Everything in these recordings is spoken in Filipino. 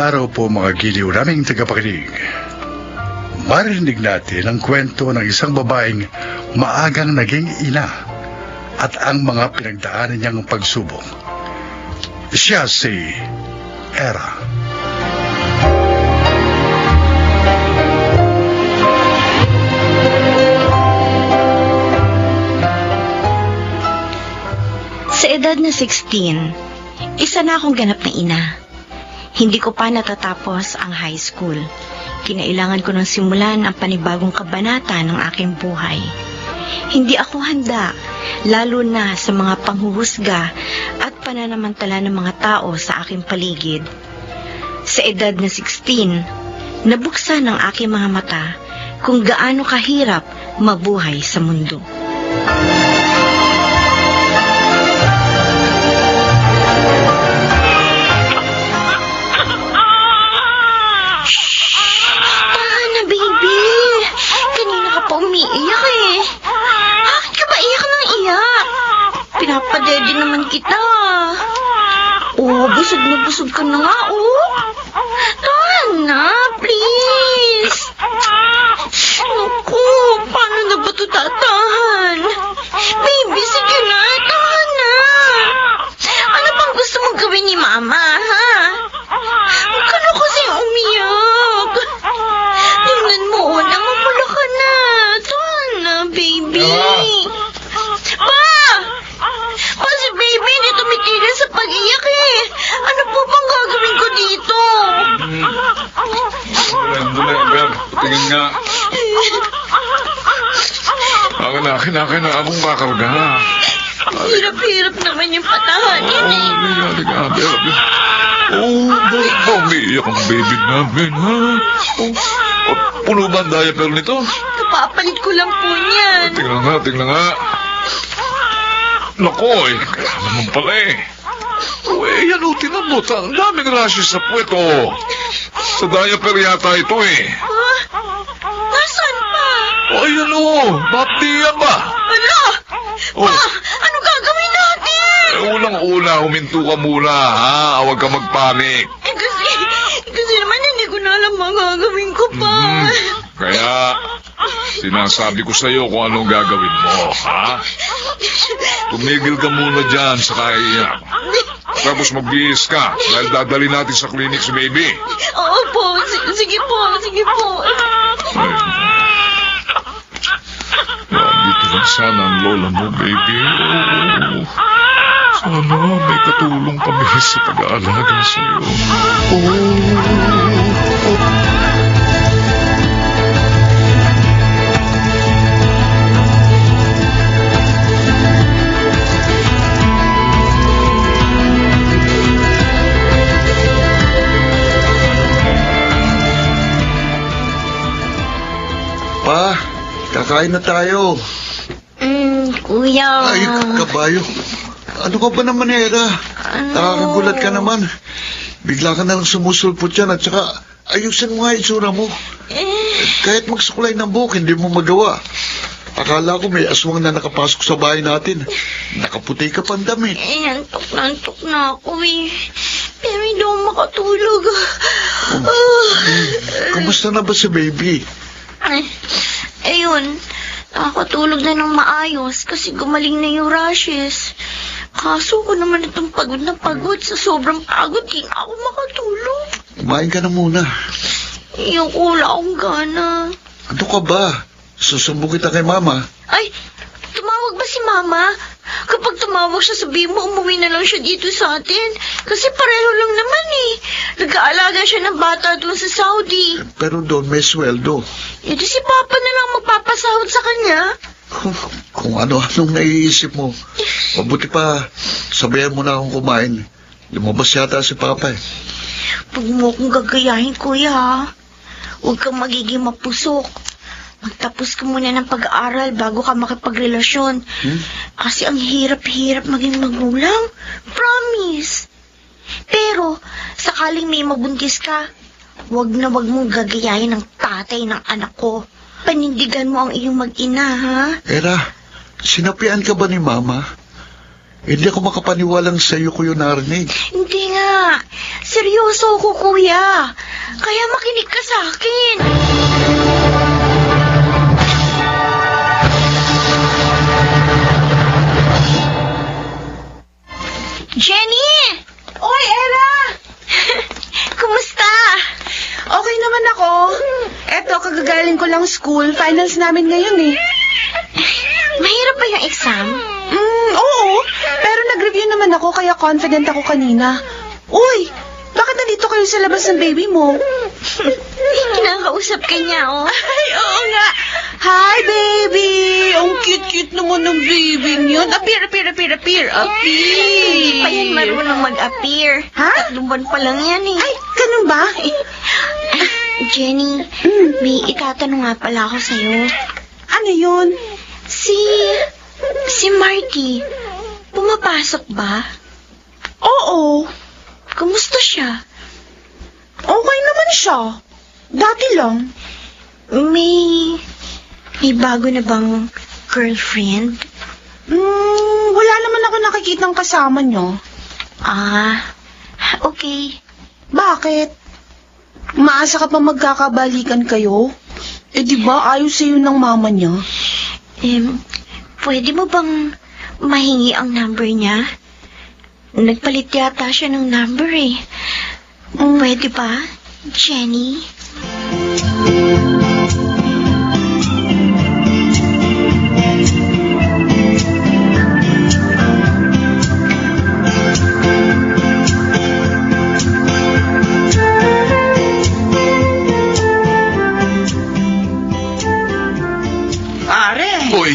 araw po mga giliw naming tagapakinig. Marinig natin ang kwento ng isang babaeng maagang naging ina at ang mga pinagdaanan niyang pagsubok. Siya si Era. Sa edad na 16, isa na akong ganap na ina. Hindi ko pa natatapos ang high school. Kinailangan ko nang simulan ang panibagong kabanata ng aking buhay. Hindi ako handa, lalo na sa mga panghuhusga at pananamantala ng mga tao sa aking paligid. Sa edad na 16, nabuksan ang aking mga mata kung gaano kahirap mabuhay sa mundo. Umiiyak eh. Bakit ka ba iyak ng iyak? Pinapadede naman kita. Oh, busog ka na nga, oh. Tahan na, please. Naku, paano na ba ito tatahan? Baby, sige na, tahan na. Ano bang gusto mong gawin ni Mama, ha? Huwag ka na kasi umiyak. Tingnan mo, namumula ka na. Baby! Pa, si baby hindi tumitigil sa pag-iyak eh. Ano po bang gagawin ko dito? Dali, Amber. Tingin nga. Akin na akong kakarga. Hirap-hirap naman yung patahanin eh. Halika, Amber. Bakit ba umiiyak ang baby namin, ha? Puno ba ang diaper nito? Kapapalit ko lang po niyan. Tingnan nga. Nako, kaya naman pala eh. Yan o, tinan mo. Ang daming rashes sa puwet, oh. Sa diaper yata ito eh. Ha? Nasaan pa? Ayan o, baptiyan ba? Ano? Pa, ano gagawin natin? Unang-una, huminto ka muna, ha? Huwag ka magpanik. Kasi naman hindi ko na alam ang gagawin ko pa. Kaya, sinasabi ko sa'yo kung anong gagawin mo, ha? Tumigil ka muna dyan sa kaiyak. Tapos magbihis ka dahil dadali natin sa clinic si baby. Oo po, sige po. Ay, dito lang sana ang lola mo, baby. Oo. Sana may katulong kami sa pag-aalaga sa'yo. Pa, kakain na tayo. Kuya. Ay, kabayo. Ano ka ba naman, Era? Nakakagulat ka naman. Bigla ka na lang sumusulpot yan at saka ayusin mo nga itsura mo. Kahit magsukulay ng buhok, hindi mo magawa. Akala ko may aswang na nakapasok sa bahay natin. Nakaputi ka pang damit. Antok na ako eh. Pero hindi ako makatulog. Kumusta na ba si baby? Ayun, nakakatulog na ng maayos kasi gumaling na yung rashes. Kaso ko naman itong pagod na pagod. Sa sobrang pagod, di na ako makatulog. Kumain ka na muna. Yung wala akong gana. Ano ka ba? Susumbong kita kay Mama. Ay, tumawag ba si Mama? Kapag tumawag siya, sabihin mo umuwi na lang siya dito sa atin. Kasi pareho lang naman eh. Nag-aalaga siya ng bata doon sa Saudi. Pero doon may sweldo. Eh di si Papa na lang magpapasahod sa kanya. Kung ano-anong naiisip mo. Mabuti pa, sabihan mo na akong kumain. Lumabas yata si Papa eh. Huwag mo akong gagayahin, kuya, ha? Huwag kang magiging mapusok. Magtapos ka muna ng pag-aaral bago ka makipagrelasyon. Kasi ang hirap-hirap maging magulang. Promise. Pero, sakaling may mabuntis ka, wag mong gagayahin ng tatay ng anak ko. Panindigan mo ang iyong mag-ina, ha? Era, sinapian ka ba ni Mama? Hindi ako makapaniwalang sa'yo ko yun narinig. Hindi nga. Seryoso ako, kuya. Kaya makinig ka sa akin. Jenny! Oy, Ella! Kumusta? Okay naman ako. Eto, kagagaling ko lang school. Finals namin ngayon eh. Mahirap ba yung exam? Oo. Pero nag-review naman ako kaya confident ako kanina. Uy, bakit nandito kayo sa labas ng baby mo? Kinakausap ka niya, oh. Ay, oo nga. Hi, baby! Ang cute-cute naman ng baby niyon. Appear. Hindi pa yan marunong mag-appear. Ha? 3 buwan pa lang yan, eh. Ay, ganun ba? Jenny, may itatanong nga pala ako sa'yo. Ano yun? Si Marky, pumapasok ba? Oo. Kumusta siya? Okay naman siya. Dati lang. May bago na bang girlfriend? Wala naman ako nakikitang kasama niyo. Ah, okay. Bakit? Maasa ka pa magkakabalikan kayo? Eh di ba ayos sa'yo ng mama niya? Pwede mo bang mahingi ang number niya? Nagpalit yata siya ng number eh. Pwede ba, Jenny? Pare, Hoy!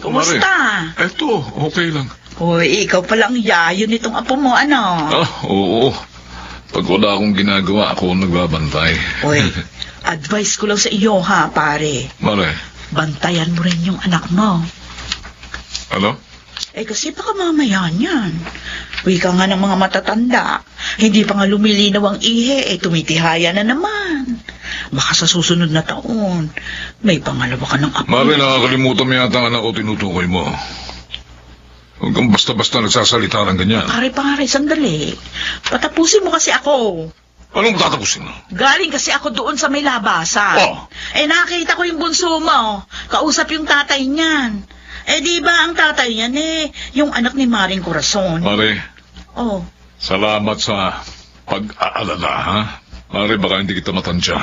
kumusta? Eto, okay lang. Hoy, ikaw palang yayo nitong apo mo, ano? Oo. Pag wala akong ginagawa, ako ang nagbabantay. Hoy, advice ko lang sa iyo ha, pare. Mare, Bantayan mo rin yung anak mo. ano? Eh kasi baka mamaya niyan. Wika nga ng mga matatanda. Hindi pa nga lumilinaw ang ihe, tumitihaya na naman. Baka sa susunod na taon, may pangalawa ka ng apo. Mare, nakakalimutan mo yata ang anak ko tinutukoy mo. Huwag kang basta-basta nagsasalita ng ganyan. Pare, sandali. Patapusin mo kasi ako. Anong tatapusin mo? Galing kasi ako doon sa may labasan. Oh. Eh nakita ko yung bunso mo. Kausap yung tatay niyan. Eh di ba ang tatay niyan yung anak ni Maring Corazon. Mare, Oh, salamat sa pag-aalala, ha? Mare, baka hindi kita matansya.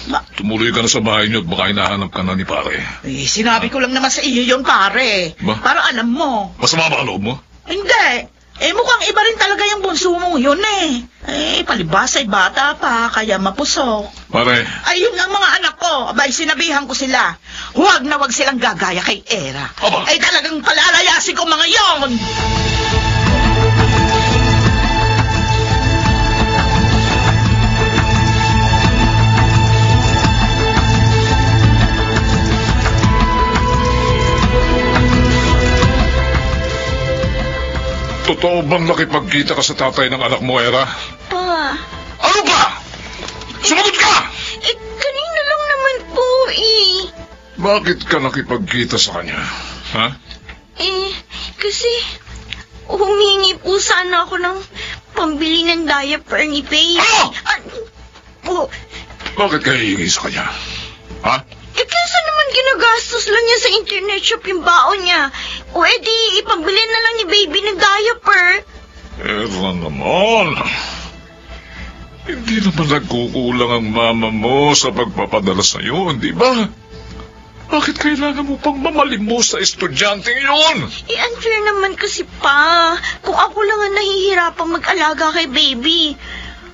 ba- Tumuloy ka na sa bahay niyo at baka hinahanap ka na ni pare. sinabi ko lang naman sa iyo yun, pare. Ba? Para alam mo. Masama ba ang loob mo? Hindi. Mukhang iba rin talaga yung bunso mo yun palibas ay bata pa, kaya mapusok. Mare, Ayun ang mga anak ko. Abay, sinabihan ko sila. Huwag na huwag silang gagaya kay Era. Aba. Ay talagang palalayasin ko mga yon. totoo bang nakipagkita ka sa tatay ng anak mo, Era? Pa, Ano ba? Sumagot ka! kanina lang naman po eh. Bakit ka nakipagkita sa kanya? Ha? Kasi humingi po sana ako ng pambili ng diaper ni Baby. Ano? Bakit ka hihingi sa kanya? Ha? Kaysa naman ginagastos lang niya sa internet shop yung baon niya. O edi, ipambili na lang ni Baby ng diaper. Era naman. Hindi naman nagkukulang ang mama mo sa pagpapadala sa'yo, di ba? Bakit kailangan mo pang mamalimos sa estudyanteng yun? Unfair naman kasi pa. Kung ako lang ang nahihirapang mag-alaga kay Baby,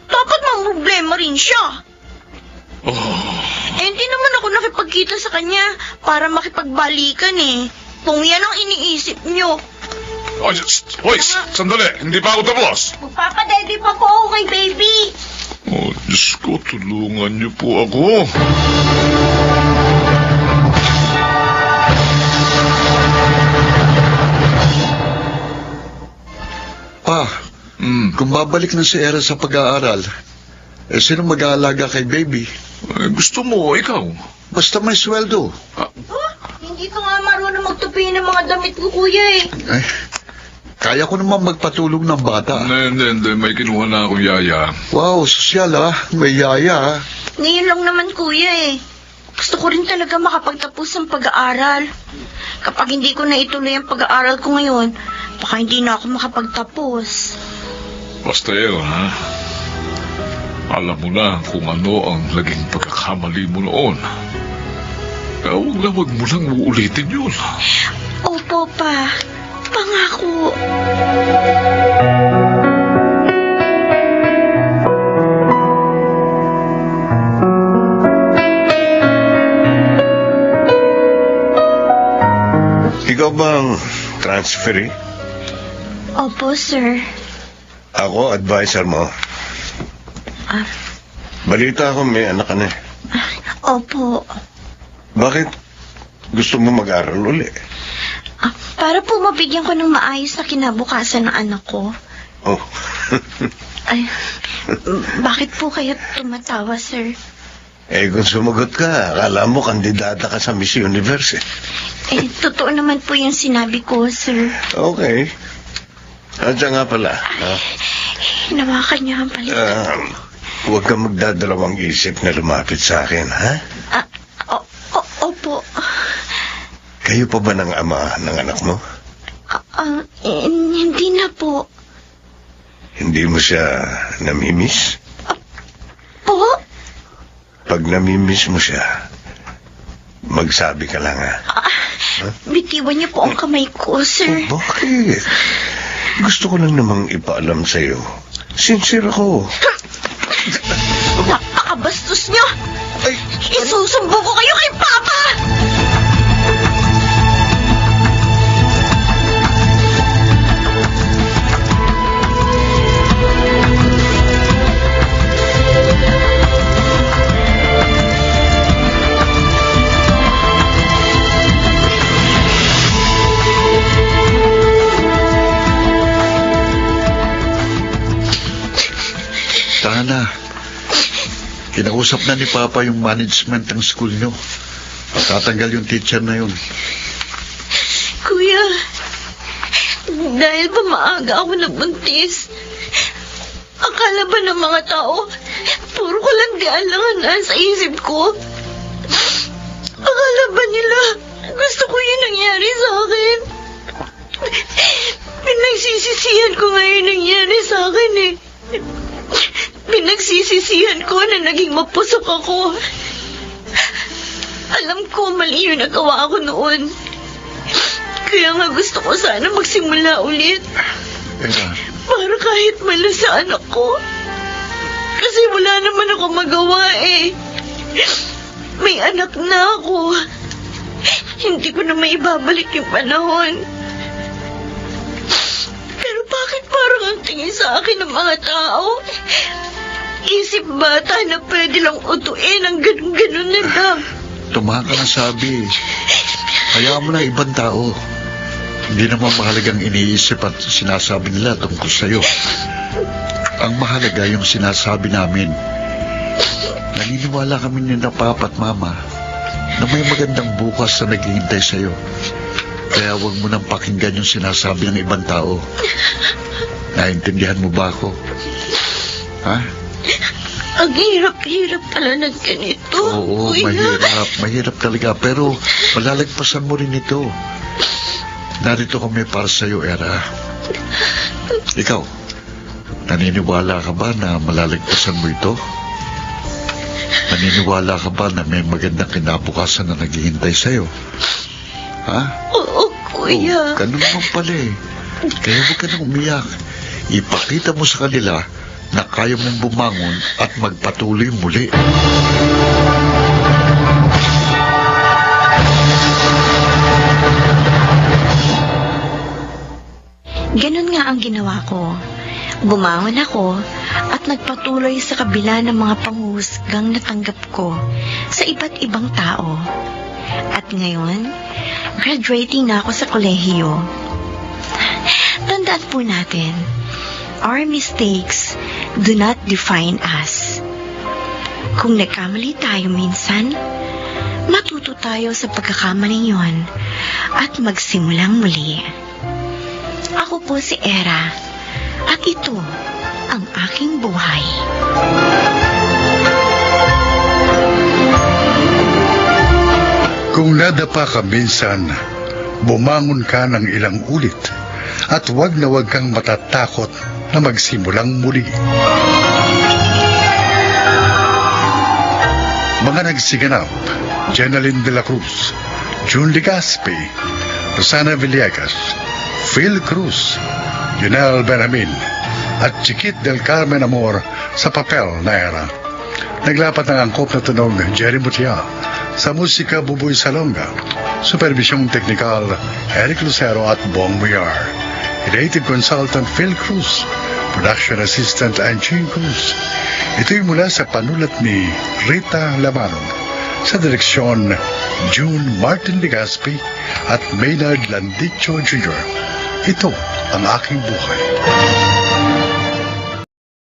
dapat problema rin siya. Hindi naman ako nakipagkita sa kanya para makipagbalikan Kung yan ang iniisip niyo. Hoy, sandali, hindi pa ako tapos. Magpapadede pa po ako kay Baby. Oh, Diyos ko, tulungan niyo po ako. Pa, kung babalik na si Era sa pag-aaral, sino mag-aalaga kay baby? Gusto mo, ikaw. Basta may sweldo. Hindi ko nga marunong magtupi ng mga damit ko, kuya Ay, Kaya ko naman magpatulog ng bata. Hindi. May kinuha na akong yaya. Wow, sosyal may yaya Ngayon lang naman, kuya eh. Gusto ko rin talaga makapagtapos ng pag-aaral. Kapag hindi ko na ituloy ang pag-aaral ko ngayon, baka hindi na ako makapagtapos. Basta ha? Alam mo na kung ano ang naging pagkakamali mo noon. Kaya wag mo lang uulitin yun. Opo, pa. Pangako. Ikaw bang transferee? Opo, sir. Ako, advisor mo. Ah, Balita ko may anak ka na. opo. Bakit gusto mo mag-aral uli? Para po mabigyan ko ng maayos na kinabukasan ng anak ko. Oh, Ay, bakit po kaya tumatawa, sir? kung sumagot ka, akala mo kandidata ka sa Miss Universe. Totoo naman po yung sinabi ko, sir. Okay. At siya nga pala, Hinawakan niya ang palit. huwag kang magdadalawang isip na lumapit sa akin, ha? Opo. Kayo pa ba ng ama ng anak mo? Hindi na po. Hindi mo siya namimiss? Po? Pag namimiss mo siya, magsabi ka lang, ha? Bitiwan niyo po ang kamay ko, sir. Bakit? Gusto ko lang namang ipaalam sa'yo. Sincere ako. Napakabastos niyo! Ay, Isusumbo ko kayo kay Papa! Tana, kinausap na ni Papa yung management ng school nyo. Tatanggal yung teacher na yun. Kuya, dahil ba maaga ako nabuntis? Akala ba ng mga tao, puro ko lang dialangan nasa isip ko? Akala ba nila, gusto ko yung nangyari sa akin? Pinagsisisihan ko nga yung nangyari sa akin eh. Pinagsisisihan ko na naging mapusok ako. Alam ko mali yung nagawa ko noon. Kaya nga gusto ko sana magsimula ulit. Para kahit malo sa anak ko. Kasi wala naman ako magawa eh. May anak na ako. Hindi ko na maibabalik yung panahon. Pero bakit parang ang tingin sa akin ng mga tao? Isip bata na pwede lang utuin ang ganun-ganun na lang. Tumahan ka na sabi. Hayaan mo na ibang tao. Hindi naman mahalagang iniisip at sinasabi nila tungkol sa'yo. Ang mahalaga yung sinasabi namin. Naniniwala kami ni na Papa at Mama na may magandang bukas na naghihintay sa'yo. Kaya huwag mo nang pakinggan yung sinasabi ng ibang tao. Naintindihan mo ba ako? Ha? Ang hirap-hirap pala ng ganito. Oo, Kuya. mahirap. Mahirap talaga. Pero malalagpasan mo rin ito. Narito kami para sa'yo, Era. Ikaw, naniniwala ka ba na malalagpasan mo ito? Naniniwala ka ba na may magandang kinabukasan na naghihintay sa'yo? Ha? Oo, Kuya. Ganun naman pala eh. Kaya huwag ka nang umiyak. Ipakita mo sa kanila na kaya mong bumangon at magpatuloy muli. Ganun nga ang ginawa ko. Bumangon ako at nagpatuloy sa kabila ng mga panghuhusgang natanggap ko sa iba't ibang tao. At ngayon, graduating na ako sa kolehiyo. Tandaan po natin, our mistakes do not define us. Kung nagkamali tayo minsan, matuto tayo sa pagkakamali yon at magsimulang muli. Ako Ako po si Era. At ito ang aking buhay. Kung nadapa ka minsan, bumangon ka ng ilang ulit at wag na wag kang matatakot na magsimulang muli. Mga nagsiganap, Jenaline de la Cruz, June Legaspi, Rosana Villegas, Phil Cruz, Junel Benjamin, at Chiquit del Carmen Amor sa papel na Era. Naglapat ng angkop na tunog Jerry Mutia, sa musika Buboy Salonga, supervisyong teknikal Eric Lucero at Bong Muyar, creative consultant Phil Cruz, production assistant Anching Cruz. Ito'y mula sa panulat ni Rita Labanon, sa direksyon June Martin Legaspi at Maynard Landicho Jr. Ito ang aking buhay.